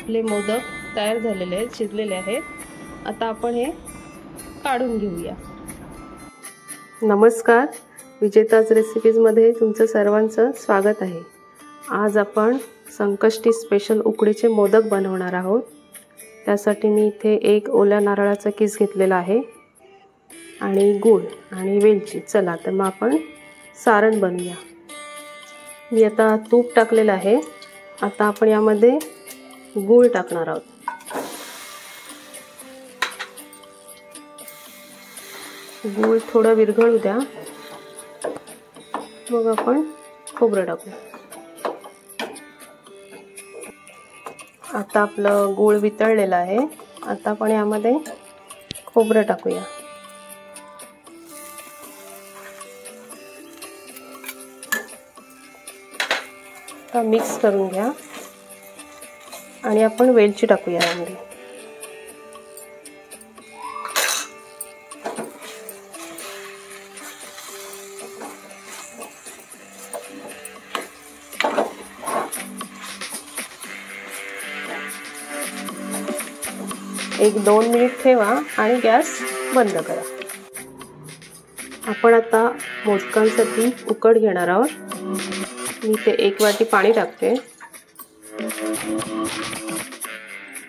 आपले मोदक तयार झालेले आहेत, शिजलेले आहेत. आता आपण हे काढून घेऊया. नमस्कार, विजेताज रेसिपीजमध्ये तुमचं सर्वांचं स्वागत आहे. आज आपण संकष्टी स्पेशल उकडीचे मोदक बनवणार आहोत. त्यासाठी मी इथे एक ओल्या नारळाचा किस घेतलेला आहे आणि गूळ आणि वेलची. चला तर मग आपण सारण बनवूया. मी आता तूप टाकलेलं आहे. आता आपण यामध्ये गूळ टाकणार आहोत. गूळ थोडं विरघळू द्या, मग आपण खोबरं टाकू. आता आपलं गूळ वितळलेलं आहे. आता आपण यामध्ये खोबरं टाकूया. आता मिक्स करून घ्या आणि आपण वेलची टाकूया यामध्ये. एक 2 मिनिट ठेवा आणि गॅस बंद करा. आपण आता मोदकांसाठी उकड घेणार आहोत. मी ते 1 वाटी पाणी टाकते.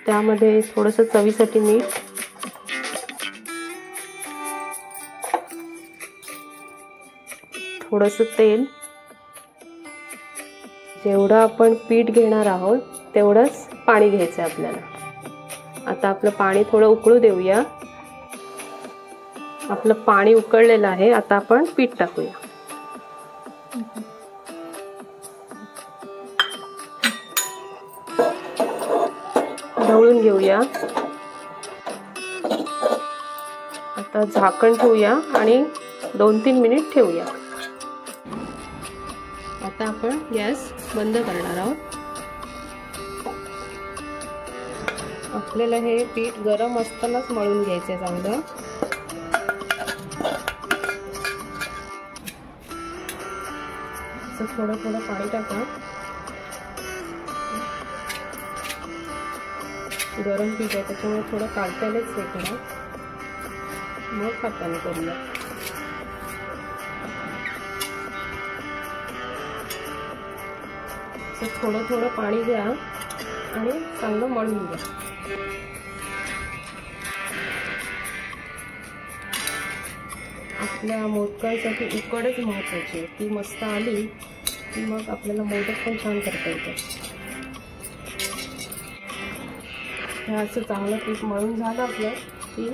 त्यामध्ये थोडंसं चवीसाठी मीठ, थोडंसं तेल. जेवढं आपण पीठ घेणार आहोत तेवढंच पाणी घ्यायचं आहे आपल्याला. आता आपलं पाणी थोडं उकळू देऊया. आपलं पाणी उकळलेलं आहे. आता आपण पीठ टाकूया. ढवळून घेऊया. आता झाकण ठेवूया आणि 2-3 मिनिट ठेवूया. आता आपण गॅस बंद करणार आहोत. आपल्याला हे पीठ गरम असतानाच मळून घ्यायचे चांगलं. असं थोडं थोडं पाणी टाका. गरम पीठ आहे त्याच्यामुळे थोडं काढतानाच हे करा, मग हाताने करूया. थोडं थोडं पाणी घ्या आणि चांगलं मळून घ्या. आपल्या मोदकांसाठी उकडच महत्त्वाची. ती मस्त आली की मग आपल्याला मोदक पण छान करता येतं. हे असं चांगलं पीठ मळून झालं आपलं की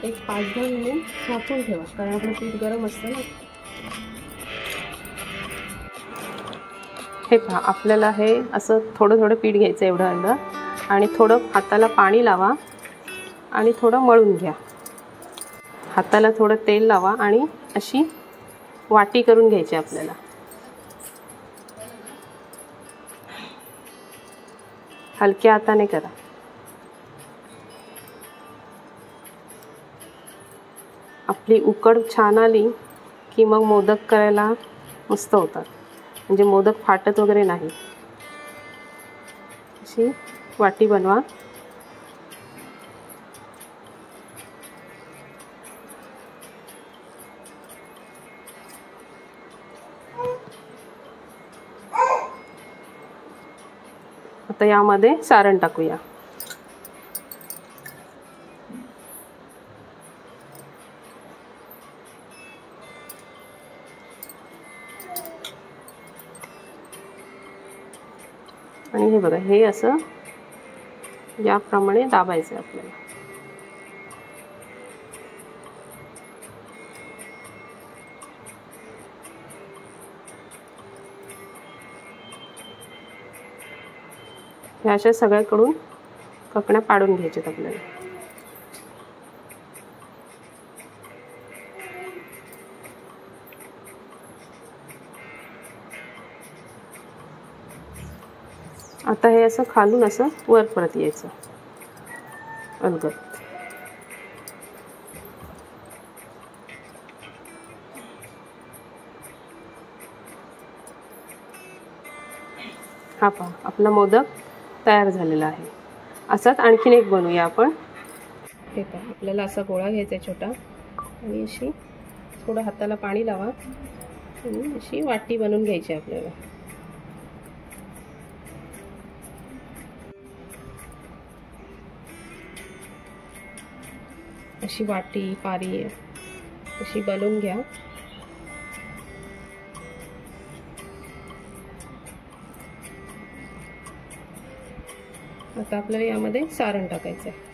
एक 5-10 मिनिट झाकून ठेवा, कारण आपलं पीठ गरम असतं ना. हे पहा, आपल्याला हे असं थोडं थोडं पीठ घ्यायचं एवढं अर्धं, आणि थोडं हाताला पाणी लावा आणि थोडं मळून घ्या. हाताला थोडं तेल लावा आणि अशी वाटी करून घ्यायची आपल्याला. हलक्या हाताने करा. आपली उकड छान आली की मग मोदक करायला मस्त होतात, म्हणजे मोदक फाटत वगैरे नाही. अशी वाटी बनवा. आता यामध्ये सारण टाकूया. आणि हे बघा, हे असं याप्रमाणे दाबायचं आहे आपल्याला. ह्या अशा सगळ्याकडून ककड्या पाडून घ्यायच्यात आपल्याला. आता हे असं खालून असं वर परत यायचं अलगद. हा पहा, आपला मोदक तयार झालेला आहे. असाच आणखीन एक बनवूया आपण। हे पहा, आपल्याला असा गोळा घ्यायचा आहे छोटा आणि अशी थोडं हाताला पाणी लावा आणि अशी वाटी बनवून घ्यायची आपल्याला। अशी वाटी पारी अशी बनवून घ्या। आता आपल्याला यामध्ये सारण टाकायचं आहे।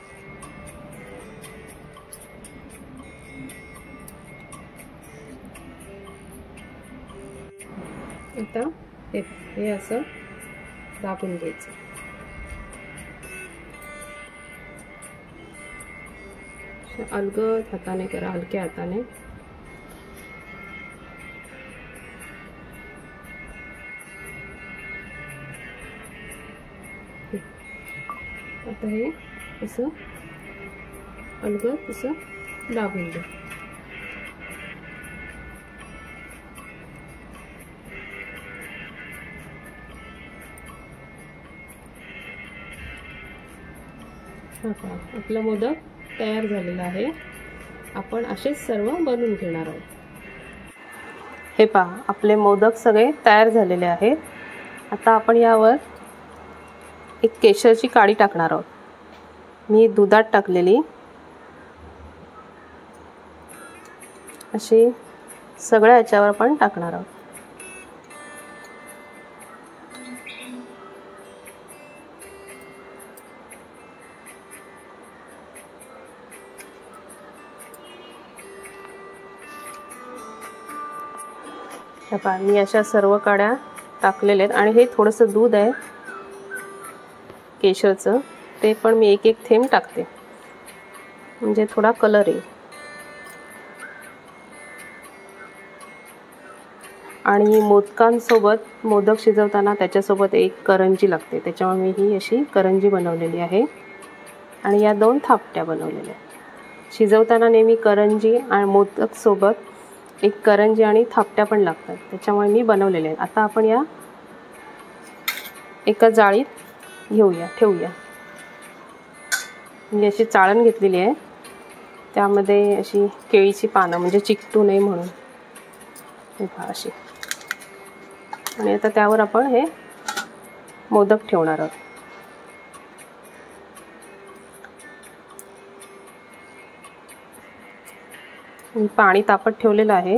आता हे असं दाबून घ्यायचं। अलगद हाताने करा, हलक्या हाताने। आता हे असं अलगद असं दाबून द्या। आपला मोदक तयार झालेला आहे। आपण असेच सर्व बनवून घेणार आहोत। हे पहा, आपले मोदक सगळे तयार झालेले आहेत। आता आपण यावर एक केशरची काडी टाकणार आहोत। मी दुधात टाकलेली। अशी सगळ्या याच्यावर आपण टाकणार आहोत। मी अशा सर्व काड्या टाकलेल्या आहेत आणि हे थोडंसं दूध आहे केशरचं, ते पण मी एक एक थेंब टाकते म्हणजे थोडा कलर येईल। आणि मोदकांसोबत मोदक शिजवताना त्याच्यासोबत एक करंजी लागते, त्याच्यामुळे मी ही अशी करंजी बनवलेली आहे आणि या 2 थापट्या बनवलेल्या। शिजवताना नेहमी करंजी आणि मोदक सोबत एक करंजी आणि थापट्या पण लागतात, त्याच्यामुळे मी बनवलेले आहेत। आता आपण या एका जाळीत घेऊया, ठेवूया। मी अशी चाळण घेतलेली आहे, त्यामध्ये अशी केळीची पानं म्हणजे चिकटू नये म्हणून हे पहा अशी। आणि आता त्यावर आपण हे मोदक ठेवणार आहोत। मी पाणी तापत ठेवलेलं आहे।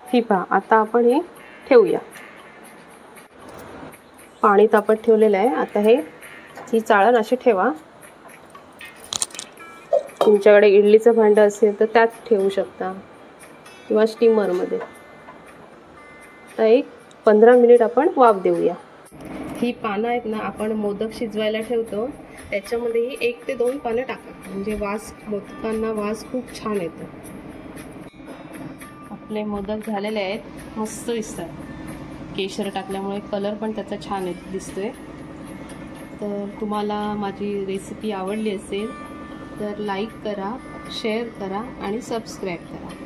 ही पहा, आता आपण हे ठेवूया। पाणी तापत ठेवलेलं आहे। आता ही चाळण अशी ठेवा। तुमच्याकडे इडलीचं भांडं असेल तर त्यात ठेवू शकता किंवा स्टीमरमध्ये। आता एक 15 मिनिट आपण वाफ देऊया। ही पानं आहेत ना, आपण मोदक शिजवायला ठेवतो त्याच्यामध्ये 1 ते 2 पानं टाका, म्हणजे मोदकांना वास खूप छान येतो। आपले मोदक झालेले आहेत, मस्त दिसतात। केशर टाकल्यामुळे कलर पण त्याचा छान दिसतोय। तर तुम्हाला माझी रेसिपी आवडली असेल तर लाईक करा, शेअर करा आणि सबस्क्राईब करा।